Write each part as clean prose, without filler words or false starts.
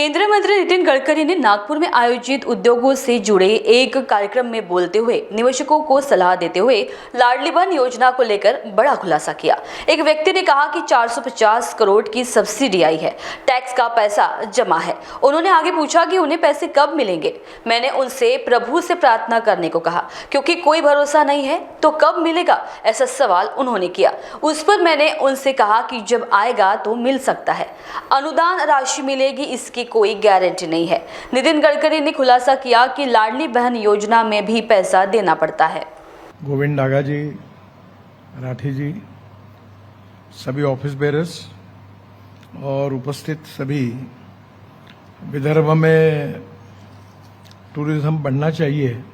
केंद्रीय मंत्री नितिन गडकरी ने नागपुर में आयोजित उद्योगों से जुड़े एक कार्यक्रम में बोलते हुए निवेशकों को सलाह देते हुए लाडली बहन योजना को लेकर बड़ा खुलासा किया। एक व्यक्ति ने कहा कि 450 करोड़ की सब्सिडी आई है, टैक्स का पैसा जमा है। उन्होंने आगे पूछा कि उन्हें पैसे कब मिलेंगे। मैंने उनसे प्रभु से प्रार्थना करने को कहा क्योंकि कोई भरोसा नहीं है तो कब मिलेगा, ऐसा सवाल उन्होंने किया। उस पर मैंने उनसे कहा कि जब आएगा तो मिल सकता है, अनुदान राशि मिलेगी इसकी कोई गारंटी नहीं है। नितिन गडकरी ने खुलासा किया कि लाडली बहन योजना में भी पैसा देना पड़ता है। गोविंद डागा जी, राठी जी, सभी ऑफिस बेरर्स और उपस्थित सभी, विदर्भ में टूरिज्म बढ़ना चाहिए,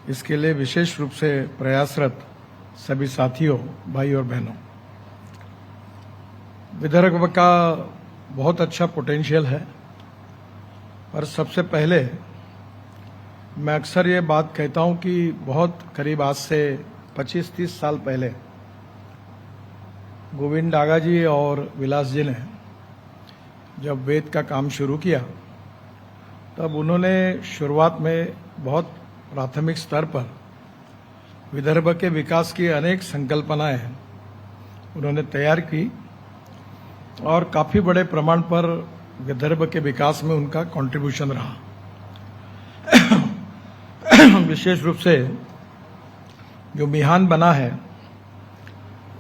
इसके लिए विशेष रूप से प्रयासरत सभी साथियों, भाई और बहनों, विदर्भ का बहुत अच्छा पोटेंशियल है। पर सबसे पहले मैं अक्सर ये बात कहता हूं कि बहुत करीब आज से 25-30 साल पहले गोविंद डागा जी और विलास जी ने जब वेद का काम शुरू किया तब उन्होंने शुरुआत में बहुत प्राथमिक स्तर पर विदर्भ के विकास की अनेक संकल्पनाएं उन्होंने तैयार की और काफी बड़े प्रमाण पर विदर्भ के विकास में उनका कंट्रीब्यूशन रहा। विशेष रूप से जो मिहान बना है,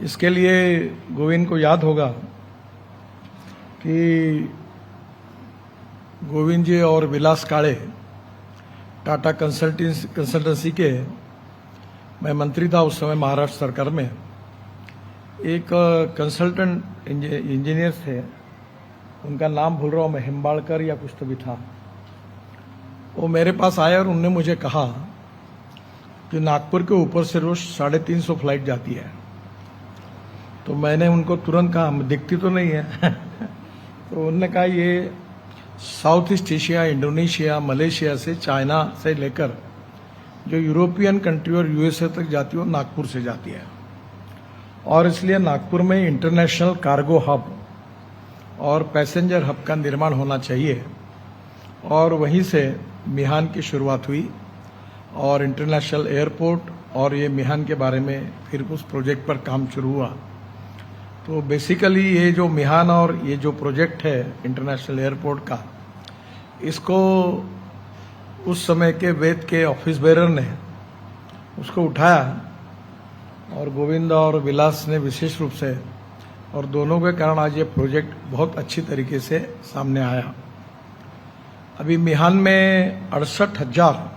इसके लिए गोविंद को याद होगा कि गोविंद जी और विलास काळे टाटा कंसल्टेंसी के, मैं मंत्री था उस समय महाराष्ट्र सरकार में, एक कंसल्टेंट इंजीनियर थे, उनका नाम भूल रहा हूं मैं, हिम्बाड़कर या कुछ तो भी था। वो मेरे पास आए और उन्होंने मुझे कहा कि नागपुर के ऊपर से रोज 350 फ्लाइट जाती है। तो मैंने उनको तुरंत कहा, दिखती तो नहीं है। तो उन्होंने कहा ये south east Asia, Indonesia, Malaysia से, चाइना से लेकर जो यूरोपियन कंट्री और यूएसए तक जाती है वो नागपुर से जाती है, और इसलिए नागपुर में इंटरनेशनल कार्गो हब और पैसेंजर हब का निर्माण होना चाहिए। और वहीं से मिहान की शुरुआत हुई और इंटरनेशनल एयरपोर्ट और ये मिहान के बारे में फिर उस प्रोजेक्ट पर काम शुरू हुआ। तो बेसिकली ये जो मिहान और ये जो प्रोजेक्ट है इंटरनेशनल एयरपोर्ट का, इसको उस समय के वेद के ऑफिस बेरर ने उसको उठाया और गोविंद और विलास ने विशेष रूप से, और दोनों के कारण आज ये प्रोजेक्ट बहुत अच्छी तरीके से सामने आया। अभी मिहान में 68,000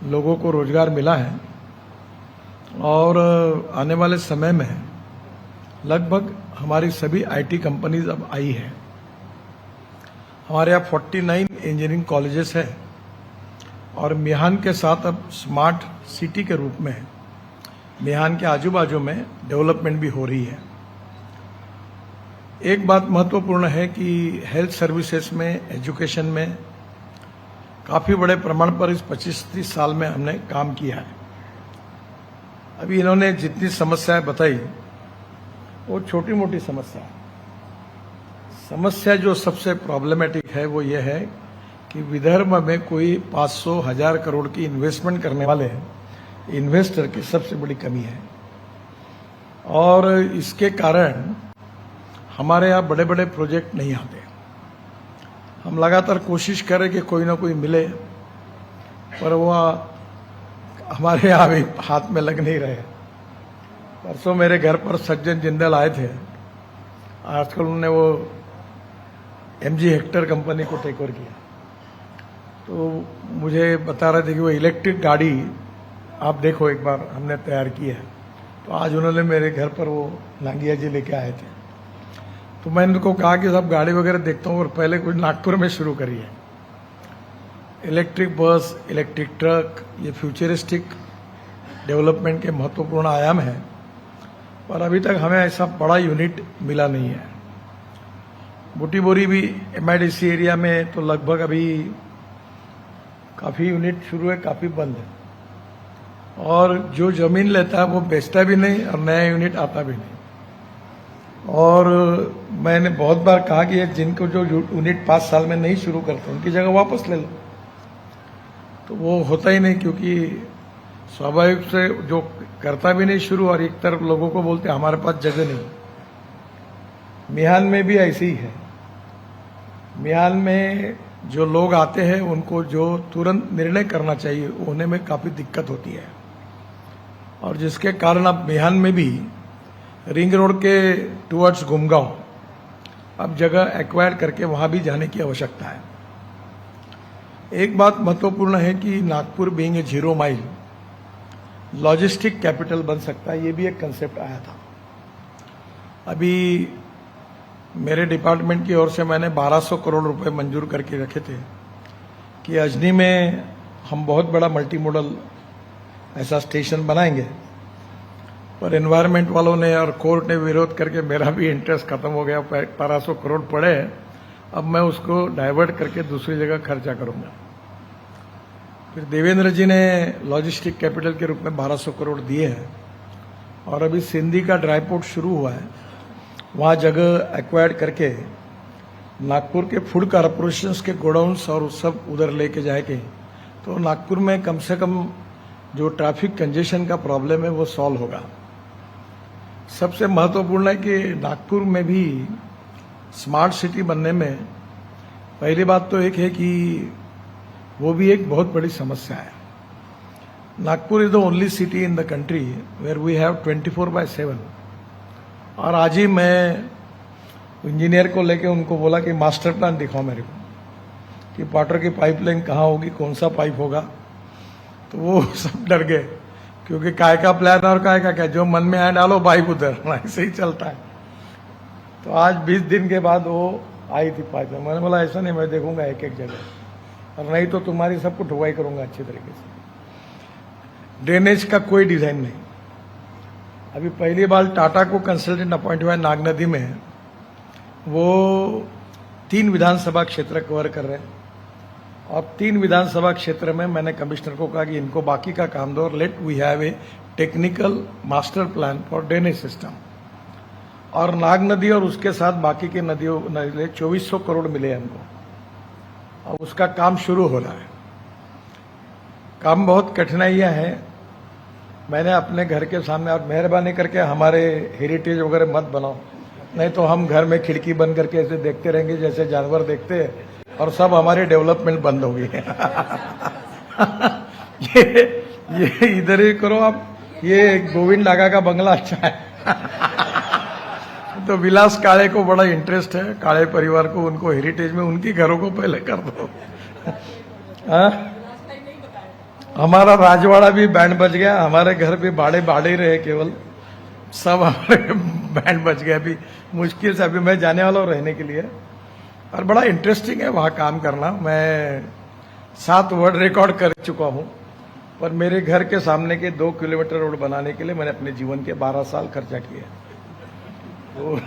लोगों को रोजगार मिला है और आने वाले समय में लगभग हमारी सभी आईटी कंपनीज अब आई है। हमारे यहाँ 49 इंजीनियरिंग कॉलेजेस है और मिहान के साथ अब स्मार्ट सिटी के रूप में मिहान के आजू बाजू में डेवलपमेंट भी हो रही है। एक बात महत्वपूर्ण है कि हेल्थ सर्विसेज में, एजुकेशन में काफी बड़े प्रमाण पर इस 25-30 साल में हमने काम किया है। अभी इन्होंने जितनी समस्याएं बताई वो छोटी मोटी समस्या जो सबसे प्रॉब्लमेटिक है वो ये है कि विदर्भ में कोई 500,000 करोड़ की इन्वेस्टमेंट करने वाले इन्वेस्टर की सबसे बड़ी कमी है, और इसके कारण हमारे यहाँ बड़े बड़े प्रोजेक्ट नहीं आते। हम लगातार कोशिश करें कि कोई ना कोई मिले, पर वो हमारे यहाँ भी हाथ में लग नहीं रहे। परसों मेरे घर पर सज्जन जिंदल आए थे, आजकल उन्होंने वो MG हेक्टर कंपनी को टेक ओवर किया। तो मुझे बता रहे थे कि वो इलेक्ट्रिक गाड़ी आप देखो एक बार हमने तैयार की है। तो आज उन्होंने मेरे घर पर वो लांगिया जी लेके आए थे। तो मैंने उनको कहा कि सब गाड़ी वगैरह देखता हूँ और पहले कुछ नागपुर में शुरू करिए। इलेक्ट्रिक बस, इलेक्ट्रिक ट्रक, ये फ्यूचरिस्टिक डेवलपमेंट के महत्वपूर्ण आयाम है, पर अभी तक हमें ऐसा बड़ा यूनिट मिला नहीं है। बूटी बोरी भी MIDC एरिया में तो लगभग अभी काफी यूनिट शुरू है, काफी बंद है, और जो जमीन लेता है वो बेचता भी नहीं और नया यूनिट आता भी नहीं। और मैंने बहुत बार कहा कि ये जिनको जो यूनिट 5 साल में नहीं शुरू करते उनकी जगह वापस ले लो, तो वो होता ही नहीं, क्योंकि स्वाभाविक से जो करता भी नहीं शुरू और एक तरफ लोगों को बोलते हमारे पास जगह नहीं। मिहान में भी ऐसे ही है। मिहान में जो लोग आते हैं उनको जो तुरंत निर्णय करना चाहिए होने में काफी दिक्कत होती है, और जिसके कारण अब मिहान में भी रिंग रोड के टुवर्ड्स गुमगांव अब जगह एक्वायर करके वहां भी जाने की आवश्यकता है। एक बात महत्वपूर्ण है कि Nagpur being a 0 mile logistic capital बन सकता है, ये भी एक कंसेप्ट आया था। अभी मेरे डिपार्टमेंट की ओर से मैंने 1200 करोड़ रुपए मंजूर करके रखे थे कि अजनी में हम बहुत बड़ा मल्टी मॉडल ऐसा स्टेशन बनाएंगे, पर एनवायरनमेंट वालों ने और कोर्ट ने विरोध करके मेरा भी इंटरेस्ट खत्म हो गया। 1200 करोड़ पड़े, अब मैं उसको डाइवर्ट करके दूसरी जगह खर्चा करूंगा। फिर देवेंद्र जी ने लॉजिस्टिक कैपिटल के रूप में 1200 करोड़ दिए हैं, और अभी सिंधी का ड्राई पोर्ट शुरू हुआ है, वहां जगह एक्वायर्ड करके नागपुर के फूड कॉरपोरेशंस के गोडाउन्स और सब उधर लेके जाएंगे, तो नागपुर में कम से कम जो ट्रैफिक कंजेशन का प्रॉब्लम है वो सॉल्व होगा। सबसे महत्वपूर्ण है कि नागपुर में भी स्मार्ट सिटी बनने में पहली बात तो एक है कि वो भी एक बहुत बड़ी समस्या है। Nagpur is the only city in the country where we have 24/7। और आज ही मैं इंजीनियर को लेके उनको बोला कि मास्टर प्लान दिखाओ मेरे को कि वाटर की पाइपलाइन कहाँ होगी, कौन सा पाइप होगा, तो वो सब डर गए, क्योंकि काय का प्लान और काय का क्या, जो मन में आए डालो पाइप उधर, ऐसे ही चलता है। तो आज 20 दिन के बाद वो आई थी पाइप। मैंने बोला ऐसा नहीं, मैं देखूंगा एक एक जगह, और नहीं तो तुम्हारी सबको ठुकाई करूंगा अच्छे तरीके से। ड्रेनेज का कोई डिजाइन नहीं। अभी पहली बार टाटा को कंसल्टेंट अपॉइंट हुआ है नाग नदी में, वो 3 विधानसभा क्षेत्र कवर कर रहे हैं, और 3 विधानसभा क्षेत्र में मैंने कमिश्नर को कहा कि इनको बाकी का काम दो, और let we have a technical master plan for drainage system. और नाग नदी और उसके साथ बाकी की नदियों 2400 करोड़ मिले हमको, और उसका काम शुरू हो रहा है। काम बहुत कठिनाइयां हैं। मैंने अपने घर के सामने, और मेहरबानी करके हमारे हेरिटेज वगैरह मत बनाओ, नहीं तो हम घर में खिड़की बंद करके ऐसे देखते रहेंगे जैसे जानवर देखते हैं, और सब हमारी डेवलपमेंट बंद होगी। ये इधर ही करो आप, ये गोविंद नागा का बंगला अच्छा है। तो विलास काळे को बड़ा इंटरेस्ट है, काळे परिवार को, उनको हेरिटेज में उनकी घरों को पहले कर दो। हमारा राजवाड़ा भी बैंड बज गया, हमारे घर भी बाड़े बाड़े ही रहे, केवल सब हमारे बैंड बज गया। अभी मुश्किल से अभी मैं जाने वाला हूं रहने के लिए, और बड़ा इंटरेस्टिंग है वहां काम करना। मैं 7 वर्ल्ड रिकॉर्ड कर चुका हूं, पर मेरे घर के सामने के 2 किलोमीटर रोड बनाने के लिए मैंने अपने जीवन के 12 साल खर्चा किए। तो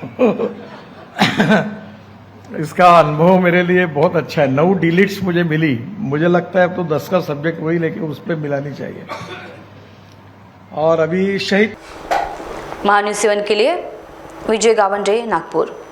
इसका अनुभव मेरे लिए बहुत अच्छा है। 9 डिलीट्स मुझे मिली, मुझे लगता है अब तो 10 का सब्जेक्ट वही, लेकिन उस पर मिलानी चाहिए। और अभी शहीद महान्यूज 7 के लिए विजय गावंडे, नागपुर।